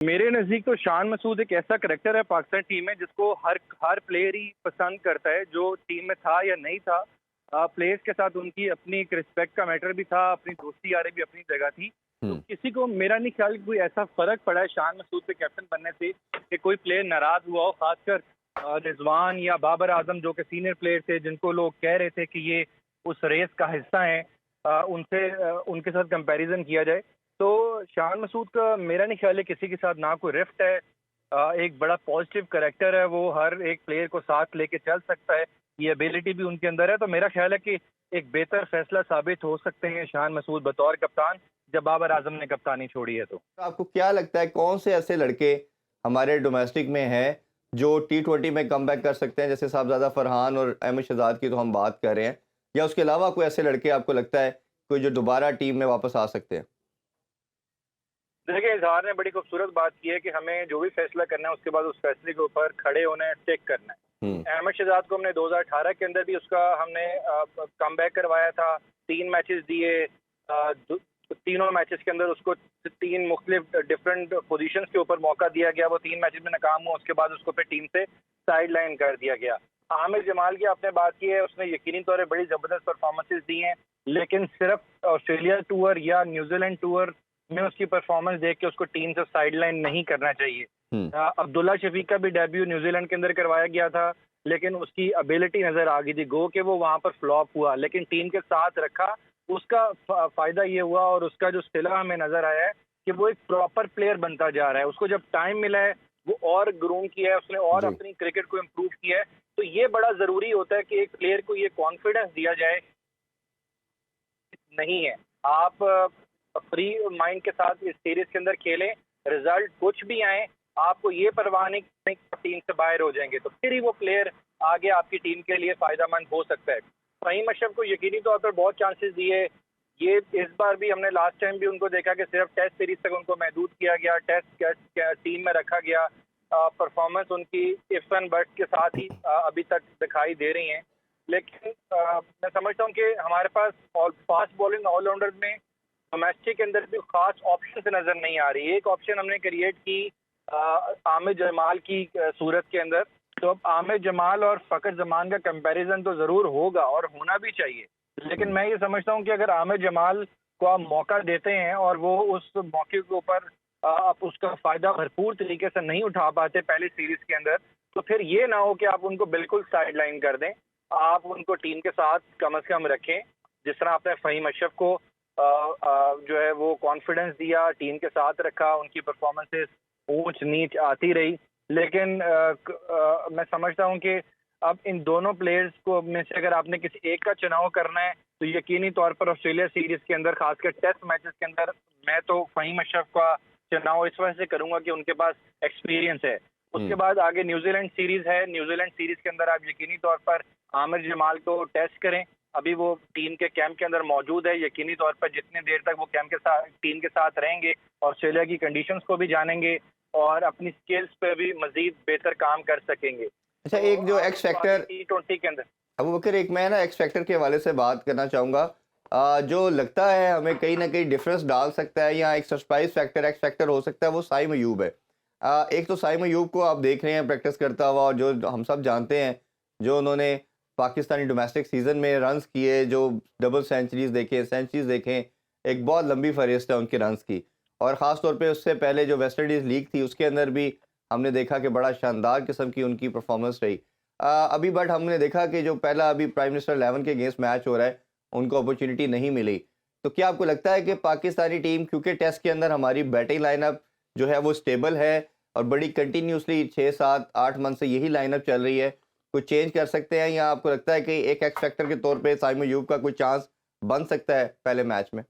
میرے نزدیک تو شان مسعود ایک ایسا کریکٹر ہے پاکستان ٹیم میں جس کو ہر پلیئر ہی پسند کرتا ہے، جو ٹیم میں تھا یا نہیں تھا۔ پلیئرز کے ساتھ ان کی اپنی ایک رسپیکٹ کا میٹر بھی تھا، اپنی دوستی یاری بھی اپنی جگہ تھی۔ تو ہوں کسی کو میرا نہیں خیال کہ کوئی ایسا فرق پڑا ہے شان مسعود پہ کیپٹن بننے سے کہ کوئی پلیئر ناراض ہوا ہو، خاص کر رضوان یا بابر اعظم جو کہ سینئر پلیئر تھے، جن کو لوگ کہہ رہے تھے کہ یہ اس ریس کا حصہ ہیں، ان کے ساتھ کمپیریزن کیا جائے تو شان مسعود کا میرا نہیں خیال ہے کسی کے ساتھ نہ کوئی رفٹ ہے۔ ایک بڑا پازیٹیو کریکٹر ہے، وہ ہر ایک پلیئر کو ساتھ لے کے چل سکتا ہے، یہ ابیلٹی بھی ان کے اندر ہے۔ تو میرا خیال ہے کہ ایک بہتر فیصلہ ثابت ہو سکتے ہیں شان مسعود بطور کپتان جب بابر اعظم نے کپتانی چھوڑی ہے۔ تو آپ کو کیا لگتا ہے کون سے ایسے لڑکے ہمارے ڈومیسٹک میں ہیں جو T20 میں کم بیک کر سکتے ہیں؟ جیسے صاحبزادہ فرحان اور احمد شہزاد کی تو ہم بات کر رہے ہیں، یا اس کے علاوہ کوئی ایسے لڑکے آپ کو لگتا ہے کوئی جو دوبارہ ٹیم میں واپس آ سکتے ہیں؟ دیکھیں، اظہار نے بڑی خوبصورت بات کی ہے کہ ہمیں جو بھی فیصلہ کرنا ہے اس کے بعد اس فیصلے کے اوپر کھڑے ہونا ہے، اسٹیک کرنا ہے۔ احمد شہزاد کو ہم نے 2018 کے اندر بھی اس کا ہم نے کم بیک کروایا تھا، 3 میچز دیے، تینوں میچز کے اندر اس کو 3 مختلف ڈفرینٹ پوزیشنز کے اوپر موقع دیا گیا، وہ 3 میچز میں ناکام ہوا، اس کے بعد اس کو پھر ٹیم سے سائیڈ لائن کر دیا گیا۔ عامر جمال کی آپ نے بات کی ہے، اس نے یقینی طور پر بڑی زبردست پرفارمنسز دی ہیں، لیکن صرف آسٹریلیا ٹور یا نیوزی لینڈ ٹور میں اس کی پرفارمنس دیکھ کے اس کو ٹیم سے سائیڈ لائن نہیں کرنا چاہیے۔ عبداللہ شفیق کا بھی ڈیبیو نیوزی لینڈ کے اندر کروایا گیا تھا، لیکن اس کی ابیلٹی نظر آ گئی تھی، گو کہ وہ وہاں پر فلاپ ہوا، لیکن ٹیم کے ساتھ رکھا، اس کا فائدہ یہ ہوا اور اس کا جو صلہ ہمیں نظر آیا ہے کہ وہ ایک پراپر پلیئر بنتا جا رہا ہے۔ اس کو جب ٹائم ملا ہے وہ اور گروم کیا ہے، اس نے اور جی اپنی کرکٹ کو امپروو کیا ہے۔ تو یہ بڑا ضروری ہوتا ہے کہ ایک پلیئر کو یہ کانفیڈنس دیا جائے نہیں ہے، آپ فری مائنڈ کے ساتھ اس سیریز کے اندر کھیلیں، رزلٹ کچھ بھی آئیں، آپ کو یہ پرواہ نہیں کہ ٹیم سے باہر ہو جائیں گے، تو پھر ہی وہ پلیئر آگے آپ کی ٹیم کے لیے فائدہ مند ہو سکتا ہے۔ فہیم اشرف کو یقینی طور پر بہت چانسز دیے، یہ اس بار بھی ہم نے لاسٹ ٹائم بھی ان کو دیکھا کہ صرف ٹیسٹ سیریز تک ان کو محدود کیا گیا، ٹیسٹ ٹیم میں رکھا گیا، پرفارمنس ان کی ifs and buts کے ساتھ ہی ابھی تک دکھائی دے رہی ہیں۔ لیکن میں سمجھتا ہوں کہ ہمارے پاس فاسٹ بالنگ آل راؤنڈر میں ڈومیسٹک کے اندر بھی خاص آپشن نظر نہیں آ رہی۔ ایک آپشن ہم نے کریٹ کی عامر جمال کی صورت کے اندر، تو اب عامر جمال اور فخر زمان کا کمپیریزن تو ضرور ہوگا اور ہونا بھی چاہیے، لیکن میں یہ سمجھتا ہوں کہ اگر عامر جمال کو آپ موقع دیتے ہیں اور وہ اس موقع کے اوپر آپ اس کا فائدہ بھرپور طریقے سے نہیں اٹھا پاتے پہلی سیریز کے اندر، تو پھر یہ نہ ہو کہ آپ ان کو بالکل سائیڈ لائن کر دیں، آپ ان کو ٹیم کے ساتھ کم از کم رکھیں، جس طرح آپ نے فہیم اشرف کو جو ہے وہ کانفیڈنس دیا، ٹیم کے ساتھ رکھا، ان کی پرفارمنسز اونچ نیچ آتی رہی، لیکن میں سمجھتا ہوں کہ اب ان دونوں پلیئرز کو میں سے اگر آپ نے کسی ایک کا چناؤ کرنا ہے تو یقینی طور پر آسٹریلیا سیریز کے اندر، خاص کر ٹیسٹ میچز کے اندر، میں تو فہیم اشرف کا چناؤ اس وجہ سے کروں گا کہ ان کے پاس ایکسپیرینس ہے۔ اس کے بعد آگے نیوزی لینڈ سیریز ہے، نیوزی لینڈ سیریز کے اندر آپ یقینی طور پر عامر جمال کو ٹیسٹ کریں، ابھی وہ ٹیم کے کیمپ کے اندر موجود ہے، یقینی طور پر جتنی دیر تک وہ کیمپ کے ساتھ ٹیم کے ساتھ رہیں گے، آسٹریلیا کی کنڈیشنز کو بھی جانیں گے اور اپنی سکلز پہ بھی مزید بہتر کام کر سکیں گے۔ اچھا، ایک جو ایکس فیکٹر T20 کے اندر ابوبکر، ایک میں نا ایکس فیکٹر کے حوالے سے بات کرنا چاہوں گا، جو لگتا ہے ہمیں کہیں نہ کہیں ڈفرینس ڈال سکتا ہے یا ایک سرپرائز فیکٹر ایکس فیکٹر ہو سکتا ہے، وہ سائم ایوب ہے۔ ایک تو سائم ایوب کو آپ دیکھ رہے ہیں پریکٹس کرتا ہوا، اور جو ہم سب جانتے ہیں جو انہوں نے پاکستانی ڈومیسٹک سیزن میں رنز کیے، جو ڈبل سینچریز دیکھیں، سینچریز دیکھیں، ایک بہت لمبی فہرست ہے ان کے رنز کی، اور خاص طور پہ اس سے پہلے جو ویسٹ انڈیز لیگ تھی اس کے اندر بھی ہم نے دیکھا کہ بڑا شاندار قسم کی ان کی پرفارمنس رہی۔ ابھی بٹ ہم نے دیکھا کہ جو پہلا ابھی پرائم منسٹر 11 کے اگینسٹ میچ ہو رہا ہے ان کو اپرچونٹی نہیں ملی، تو کیا آپ کو لگتا ہے کہ پاکستانی ٹیم، کیونکہ ٹیسٹ کے اندر ہماری بیٹنگ لائن اپ جو ہے وہ سٹیبل ہے اور بڑی کنٹینیوسلی 6 7 8 منتھ سے یہی لائن اپ چل رہی ہے، کوئی چینج کر سکتے ہیں، یا آپ کو لگتا ہے کہ ایک ایکس فیکٹر کے طور پہ سائم ایوب کا کوئی چانس بن سکتا ہے پہلے میچ میں؟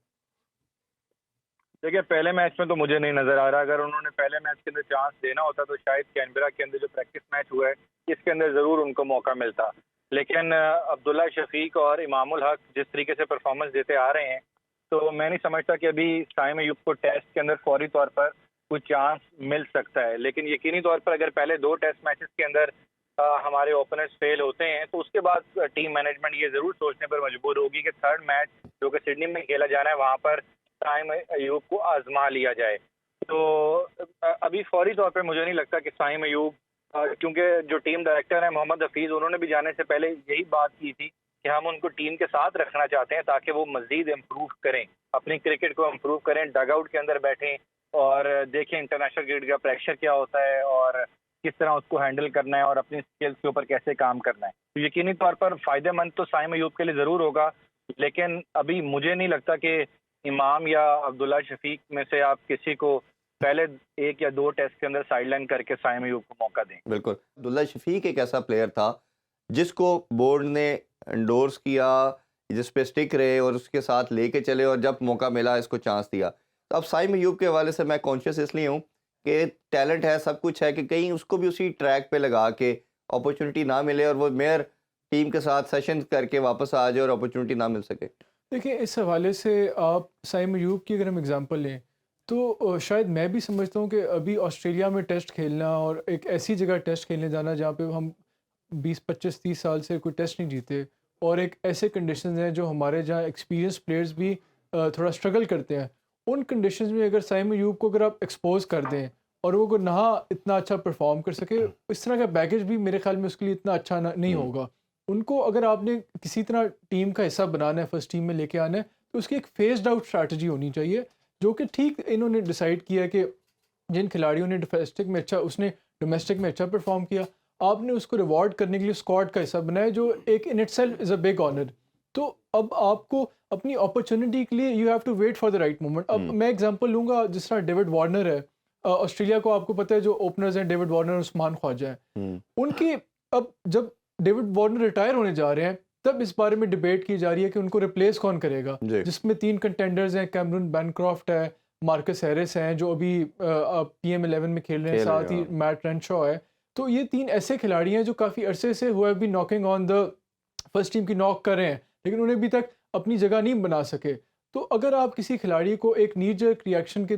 دیکھیے، پہلے میچ میں تو مجھے نہیں نظر آ رہا، اگر انہوں نے پہلے میچ کے اندر چانس دینا ہوتا تو شاید کینبرا کے اندر جو پریکٹس میچ ہوا ہے اس کے اندر ضرور ان کو موقع ملتا، لیکن عبداللہ شفیق اور امام الحق جس طریقے سے پرفارمنس دیتے آ رہے ہیں تو میں نہیں سمجھتا کہ ابھی سائم ایوب کو ٹیسٹ کے اندر فوری طور پر کوئی چانس مل سکتا ہے، لیکن یقینی طور پر اگر پہلے 2 ٹیسٹ میچز کے اندر ہمارے اوپنرز فیل ہوتے ہیں تو اس کے بعد ٹیم مینجمنٹ یہ ضرور سوچنے پر مجبور ہوگی کہ 3rd میچ جو کہ سڈنی میں کھیلا جانا ہے وہاں پر سائم ایوب کو آزما لیا جائے۔ تو ابھی فوری طور پہ مجھے نہیں لگتا کہ سائم ایوب، کیونکہ جو ٹیم ڈائریکٹر ہیں محمد حفیظ، انہوں نے بھی جانے سے پہلے یہی بات کی تھی کہ ہم ان کو ٹیم کے ساتھ رکھنا چاہتے ہیں تاکہ وہ مزید امپروو کریں، اپنی کرکٹ کو امپروو کریں، ڈگ آؤٹ کے اندر بیٹھیں اور دیکھیں انٹرنیشنل کرکٹ کا پریشر کیا ہوتا ہے اور کس طرح اس کو ہینڈل کرنا ہے اور اپنی اسکلز کے اوپر کیسے کام کرنا ہے. تو یقینی طور پر فائدہ مند تو سائم ایوب کے لیے ضرور ہوگا، لیکن ابھی مجھے نہیں لگتا کہ امام یا عبداللہ شفیق میں سے آپ کسی کو پہلے 1 یا 2 ٹیسٹ کے اندر سائیڈ لائن کر کے سائم ایوب کو موقع دیں. بالکل. عبداللہ شفیق ایک ایسا پلیئر تھا جس کو بورڈ نے انڈورس کیا، جس پہ اسٹک رہے اور اس کے ساتھ لے کے چلے، اور جب موقع ملا اس کو چانس دیا. تو اب سائم ایوب کے حوالے سے میں کانشیس اس لیے ہوں کہ ٹیلنٹ ہے، سب کچھ ہے، کہ کہیں اس کو بھی اسی ٹریک پہ لگا کے اپرچونٹی نہ ملے اور وہ میئر ٹیم کے ساتھ سیشن کر کے واپس آ جائے اور اپرچونٹی نہ مل سکے. دیکھیں اس حوالے سے آپ سائم ایوب کی اگر ہم اگزامپل لیں تو شاید میں بھی سمجھتا ہوں کہ ابھی آسٹریلیا میں ٹیسٹ کھیلنا اور ایک ایسی جگہ ٹیسٹ کھیلنے جانا جہاں پہ ہم 20-25-30 سال سے کوئی ٹیسٹ نہیں جیتے، اور ایک ایسے کنڈیشنز ہیں جو ہمارے جہاں ایکسپیرینس پلیئرز بھی تھوڑا اسٹرگل کرتے ہیں، ان کنڈیشنز میں اگر سائم ایوب کو اگر آپ ایکسپوز کر دیں اور وہ نہ اتنا اچھا پرفارم کر سکے، اس طرح کا بیگیج بھی میرے خیال میں اس کے لیے اتنا اچھا نہیں ہوگا. ان کو اگر آپ نے کسی طرح ٹیم کا حصہ بنانا ہے، فرسٹ ٹیم میں لے کے آنا ہے، تو اس کی ایک فیزڈ آؤٹ اسٹریٹجی ہونی چاہیے، جو کہ ٹھیک انہوں نے ڈیسائیڈ کیا کہ جن کھلاڑیوں نے ڈومیسٹک میں اچھا پرفارم کیا، آپ نے اس کو ریوارڈ کرنے کے لیے اسکواڈ کا حصہ بنایا، جو ایک in itself is a big honour. تو اب آپ کو اپنی اپرچونٹی کے لیے you have to wait for the right moment. اب میں ایگزامپل لوں گا، جس طرح ڈیوڈ وارنر ہے، آسٹریلیا کو آپ کو پتہ ہے جو اوپنرز ہیں ڈیوڈ وارنر اور عثمان خواجہ ہیں، ان کی اب جب ڈیوڈ وارنر ریٹائر ہونے جا رہے ہیں تب اس بارے میں ڈیبیٹ کی جا رہی ہے کہ ان کو ریپلیس کون کرے گا، جس میں 3 کنٹینڈرز ہیں، کیمرون بینکرافٹ ہے، مارکس ہیرس ہیں جو ابھی پی ایم 11 میں کھیل رہے ہیں، ساتھ ہی میٹ رینشو ہے. تو یہ 3 ایسے کھلاڑی ہیں جو کافی عرصے سے who have been knocking on the first team کی ناک کر رہے ہیں، لیکن انہیں ابھی تک اپنی جگہ نہیں بنا سکے. تو اگر آپ کسی کھلاڑی کو ایک نی جرک ریئیکشن کے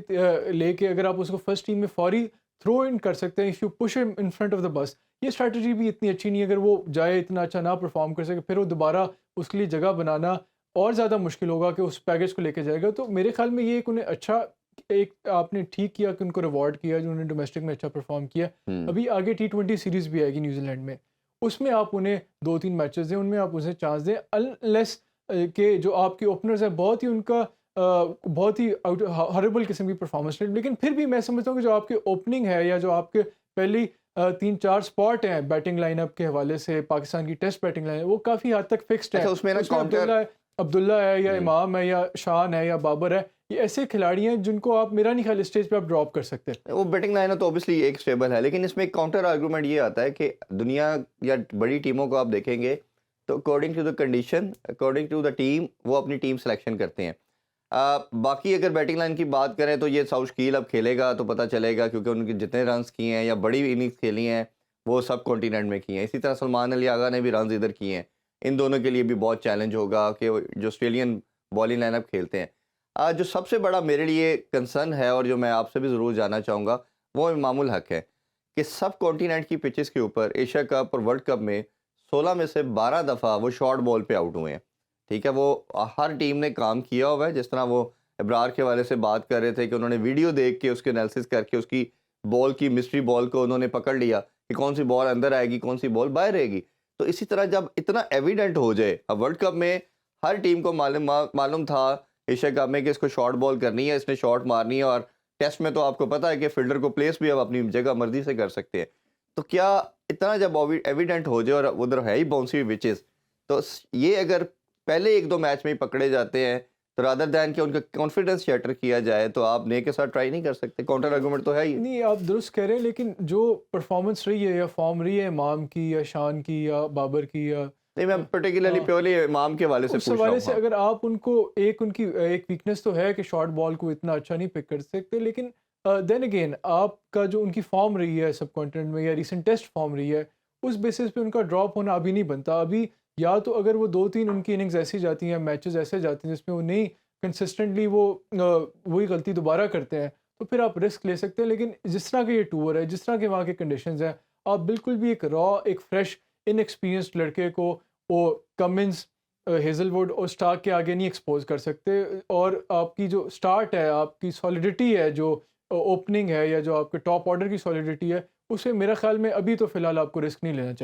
لے کے اگر آپ اس کو فرسٹ ٹیم میں فوری تھرو ان کر سکتے ہیں، اف یو پش ہم ان فرنٹ آف دا بس، یہ اسٹریٹجی بھی اتنی اچھی نہیں ہے. اگر وہ جائے اتنا اچھا نہ پرفارم کر سکے، پھر وہ دوبارہ اس کے لیے جگہ بنانا اور زیادہ مشکل ہوگا کہ اس پیکیج کو لے کے جائے گا. تو میرے خیال میں یہ ایک انہیں اچھا ایک آپ نے ٹھیک کیا کہ ان کو ریوارڈ کیا جو انہوں نے ڈومیسٹک میں اچھا پرفارم کیا. ابھی آگے T20 سیریز بھی آئے گی نیوزی لینڈ میں، اس میں آپ انہیں 2-3 میچز دیں، ان میں آپ اسے چانس دیں، انلیس کہ جو آپ کے اوپنرز ہیں بہت ہی ان کا بہت ہی ہاربل قسم کی پرفارمنس رہی. لیکن پھر بھی میں سمجھتا ہوں کہ جو آپ کے اوپننگ ہے یا جو آپ کے پہلی 3-4 اسپاٹ ہیں بیٹنگ لائن اپ کے حوالے سے، پاکستان کی ٹیسٹ بیٹنگ لائن وہ کافی حد تک فکسڈ ہے. اس میں عبداللہ ہے یا امام ہے یا شان ہے یا بابر ہے، یہ ایسے کھلاڑی ہیں جن کو آپ میرا نہیں خیال اسٹیج پہ آپ ڈراپ کر سکتے. وہ بیٹنگ لائن تو اوبیسلی ایک اسٹیبل ہے، لیکن اس میں ایک کاؤنٹر آرگومنٹ یہ آتا ہے کہ دنیا یا بڑی ٹیموں کو آپ دیکھیں گے تو according to the condition, according to the team, وہ اپنی ٹیم سلیکشن کرتے ہیں. باقی اگر بیٹنگ لائن کی بات کریں تو یہ ساؤتھ شکیل اب کھیلے گا تو پتہ چلے گا، کیونکہ ان کے جتنے رنز کیے ہیں یا بڑی اننگز کھیلی ہیں وہ سب کانٹیننٹ میں کی ہیں. اسی طرح سلمان علی آغا نے بھی رنز ادھر کیے ہیں. ان دونوں کے لیے بھی بہت چیلنج ہوگا کہ جو آسٹریلین بالنگ لائن اپ کھیلتے ہیں. جو سب سے بڑا میرے لیے کنسرن ہے اور جو میں آپ سے بھی ضرور جاننا چاہوں گا وہ امام الحق ہے کہ سب کانٹیننٹ کی پچز کے اوپر ایشیا کپ اور ورلڈ کپ میں 16 میں سے 12 دفعہ وہ شارٹ بال پہ آؤٹ ہوئے ہیں. ٹھیک ہے، وہ ہر ٹیم نے کام کیا ہوا ہے. جس طرح وہ ابرار کے والے سے بات کر رہے تھے کہ انہوں نے ویڈیو دیکھ کے اس کے انالیسس کر کے اس کی بال کی مسٹری بال کو انہوں نے پکڑ لیا کہ کون سی بال اندر آئے گی، کون سی بال باہر رہے گی. تو اسی طرح جب اتنا ایویڈنٹ ہو جائے، اب ورلڈ کپ میں ہر ٹیم کو معلوم تھا ایشیا کپ میں کہ اس کو شارٹ بال کرنی ہے، اس نے شارٹ مارنی ہے، اور ٹیسٹ میں تو آپ کو پتہ ہے کہ فیلڈر کو پلیس بھی اب اپنی جگہ مرضی سے کر سکتے ہیں. تو کیا اتنا جب ایویڈنٹ ہو جائے اور ادھر ہے ہی باؤنسی وچز، تو یہ اگر پہلے 1-2 میچ میں ہی پکڑے جاتے ہیں تو رادر دین کہ ان کا کانفیڈنس شیٹر کیا جائے، تو آپ نئے کے ساتھ ٹرائی نہیں کر سکتے؟ کاؤنٹر آرگومنٹ تو ہے ہی نہیں. آپ درست کہہ رہے ہیں، لیکن جو پرفارمنس رہی ہے یا فارم رہی ہے امام کی یا شان کی یا بابر کی، یا نہیں، میں پرٹیکولرلی پیورلی امام کے حوالے سے اس پوچھ رہا حوالے ہوں. سے اگر آپ ان کو ان کی ایک ویکنیس تو ہے کہ شارٹ بال کو اتنا اچھا نہیں پک کر سکتے، لیکن دین اگین آپ کا جو ان کی فارم رہی ہے سب کانٹیننٹ میں یا ریسنٹ ٹیسٹ فارم رہی ہے، اس بیسس پہ ان کا ڈراپ ہونا ابھی نہیں بنتا. ابھی یا تو اگر وہ 2-3 ان کی اننگز ایسی جاتی ہیں، میچز ایسے جاتے ہیں جس میں وہ نہیں کنسسٹنٹلی وہی غلطی دوبارہ کرتے ہیں، تو پھر آپ رسک لے سکتے ہیں. لیکن جس طرح کہ یہ ٹور ہے، جس طرح کے وہاں کے کنڈیشنز ہیں، آپ بالکل بھی ایک ایک فریش ان ایکسپیرینسڈ لڑکے کو وہ کمنس، ہیزل ووڈ اور اسٹارک کے آگے نہیں ایکسپوز کر سکتے. اور آپ کی جو اسٹارٹ ہے، آپ کی سالیڈیٹی ہے جو اوپننگ ہے یا جو آپ کے ٹاپ آرڈر کی سالیڈیٹی ہے، اسے میرا خیال میں ابھی تو فی الحال آپ کو رسک نہیں لینا چاہیے۔